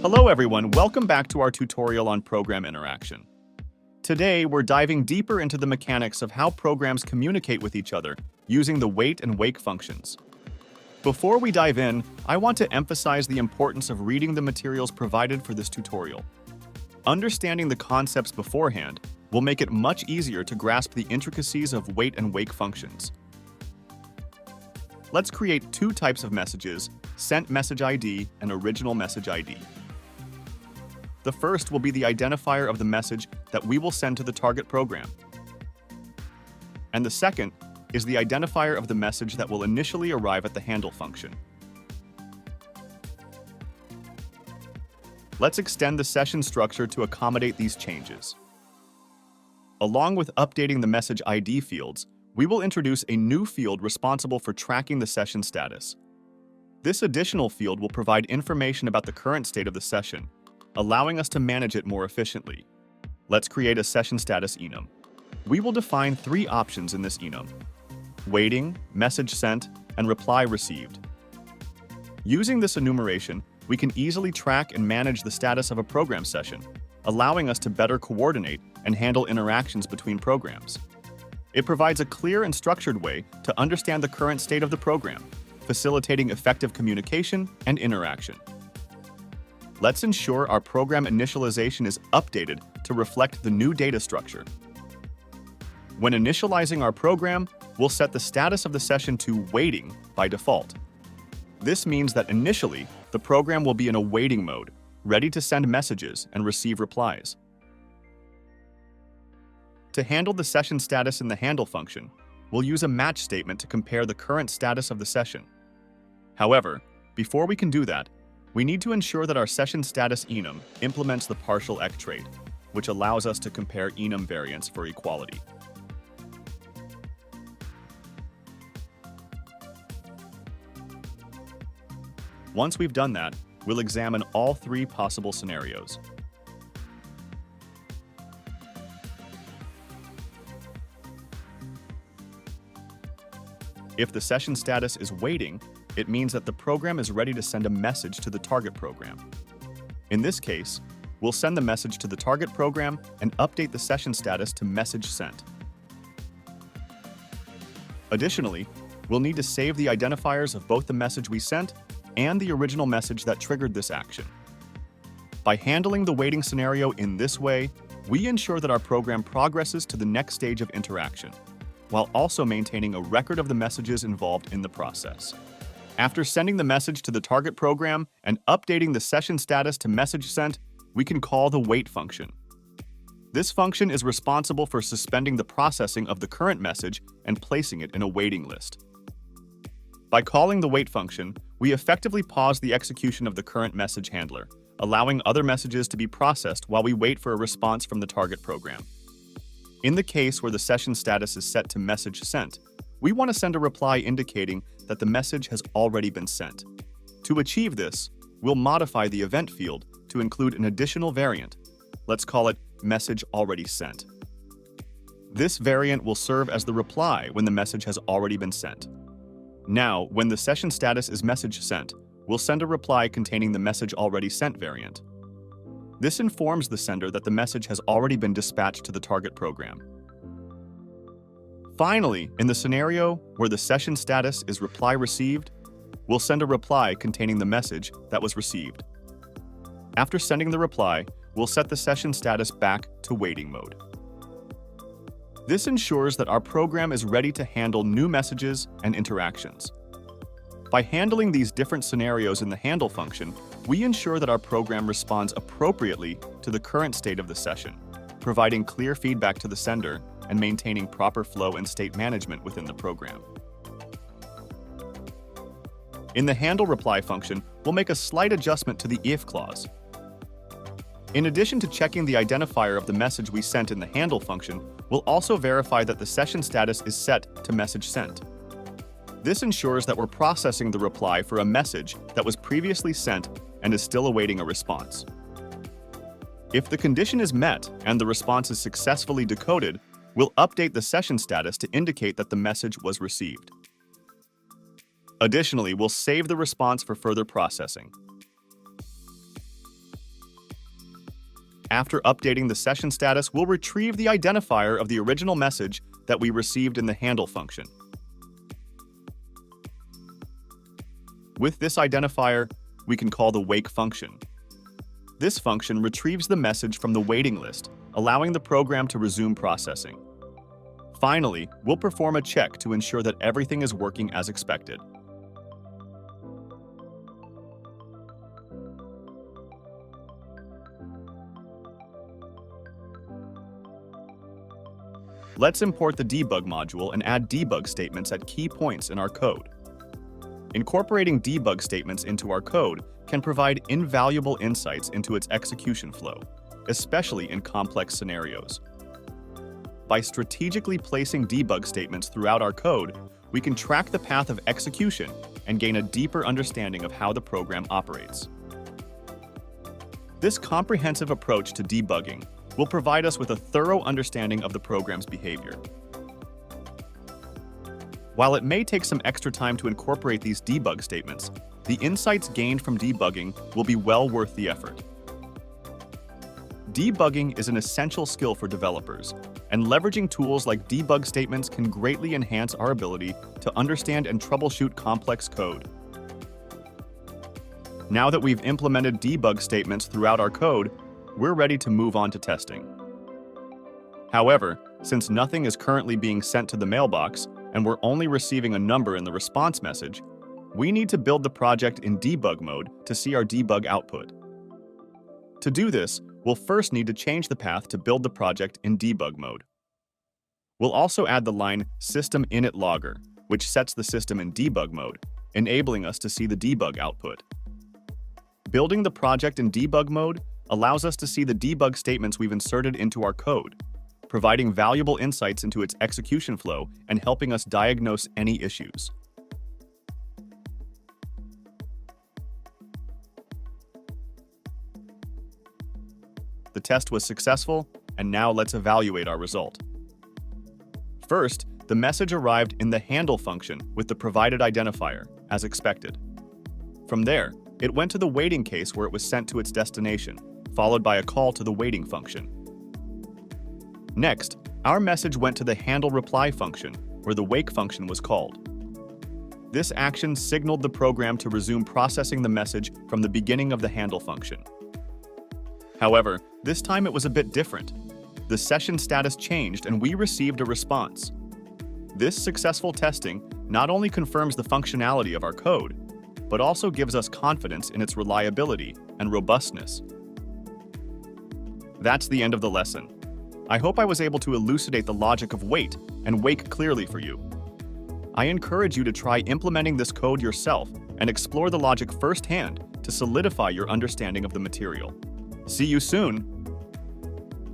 Hello everyone, welcome back to our tutorial on program interaction. Today, we're diving deeper into the mechanics of how programs communicate with each other using the wait and wake functions. Before we dive in, I want to emphasize the importance of reading the materials provided for this tutorial. Understanding the concepts beforehand will make it much easier to grasp the intricacies of wait and wake functions. Let's create two types of messages, sent message ID and original message ID. The first will be the identifier of the message that we will send to the target program. And the second is the identifier of the message that will initially arrive at the handle function. Let's extend the session structure to accommodate these changes. Along with updating the message ID fields, we will introduce a new field responsible for tracking the session status. This additional field will provide information about the current state of the session, allowing us to manage it more efficiently. Let's create a session status enum. We will define three options in this enum: waiting, message sent, and reply received. Using this enumeration, we can easily track and manage the status of a program session, allowing us to better coordinate and handle interactions between programs. It provides a clear and structured way to understand the current state of the program, facilitating effective communication and interaction. Let's ensure our program initialization is updated to reflect the new data structure. When initializing our program, we'll set the status of the session to waiting by default. This means that initially, the program will be in a waiting mode, ready to send messages and receive replies. To handle the session status in the handle function, we'll use a match statement to compare the current status of the session. However, before we can do that, we need to ensure that our session status enum implements the partial EC trait, which allows us to compare enum variants for equality. Once we've done that, we'll examine all three possible scenarios. If the session status is waiting, it means that the program is ready to send a message to the target program. In this case, we'll send the message to the target program and update the session status to message sent. Additionally, we'll need to save the identifiers of both the message we sent and the original message that triggered this action. By handling the waiting scenario in this way, we ensure that our program progresses to the next stage of interaction, while also maintaining a record of the messages involved in the process. After sending the message to the target program and updating the session status to message sent, we can call the wait function. This function is responsible for suspending the processing of the current message and placing it in a waiting list. By calling the wait function, we effectively pause the execution of the current message handler, allowing other messages to be processed while we wait for a response from the target program. In the case where the session status is set to message sent, we want to send a reply indicating that the message has already been sent. To achieve this, we'll modify the event field to include an additional variant. Let's call it message already sent. This variant will serve as the reply when the message has already been sent. Now, when the session status is message sent, we'll send a reply containing the message already sent variant. This informs the sender that the message has already been dispatched to the target program. Finally, in the scenario where the session status is reply received, we'll send a reply containing the message that was received. After sending the reply, we'll set the session status back to waiting mode. This ensures that our program is ready to handle new messages and interactions. By handling these different scenarios in the handle function, we ensure that our program responds appropriately to the current state of the session, providing clear feedback to the sender and maintaining proper flow and state management within the program. In the handle reply function, we'll make a slight adjustment to the if clause. In addition to checking the identifier of the message we sent in the handle function, we'll also verify that the session status is set to message sent. This ensures that we're processing the reply for a message that was previously sent and is still awaiting a response. If the condition is met and the response is successfully decoded, we'll update the session status to indicate that the message was received. Additionally, we'll save the response for further processing. After updating the session status, we'll retrieve the identifier of the original message that we received in the handle function. With this identifier, we can call the wake function. This function retrieves the message from the waiting list, allowing the program to resume processing. Finally, we'll perform a check to ensure that everything is working as expected. Let's import the debug module and add debug statements at key points in our code. Incorporating debug statements into our code can provide invaluable insights into its execution flow, especially in complex scenarios. By strategically placing debug statements throughout our code, we can track the path of execution and gain a deeper understanding of how the program operates. This comprehensive approach to debugging will provide us with a thorough understanding of the program's behavior. While it may take some extra time to incorporate these debug statements, the insights gained from debugging will be well worth the effort. Debugging is an essential skill for developers, and leveraging tools like debug statements can greatly enhance our ability to understand and troubleshoot complex code. Now that we've implemented debug statements throughout our code, we're ready to move on to testing. However, since nothing is currently being sent to the mailbox, and we're only receiving a number in the response message, we need to build the project in debug mode to see our debug output. To do this, we'll first need to change the path to build the project in debug mode. We'll also add the line system init logger, which sets the system in debug mode, enabling us to see the debug output. Building the project in debug mode allows us to see the debug statements we've inserted into our code, providing valuable insights into its execution flow and helping us diagnose any issues. The test was successful, and now let's evaluate our result. First, the message arrived in the handle function with the provided identifier, as expected. From there, it went to the waiting case where it was sent to its destination, followed by a call to the waiting function. Next, our message went to the handle reply function, where the wake function was called. This action signaled the program to resume processing the message from the beginning of the handle function. However, this time it was a bit different. The session status changed and we received a response. This successful testing not only confirms the functionality of our code, but also gives us confidence in its reliability and robustness. That's the end of the lesson. I hope I was able to elucidate the logic of wait and wake clearly for you. I encourage you to try implementing this code yourself and explore the logic firsthand to solidify your understanding of the material. See you soon!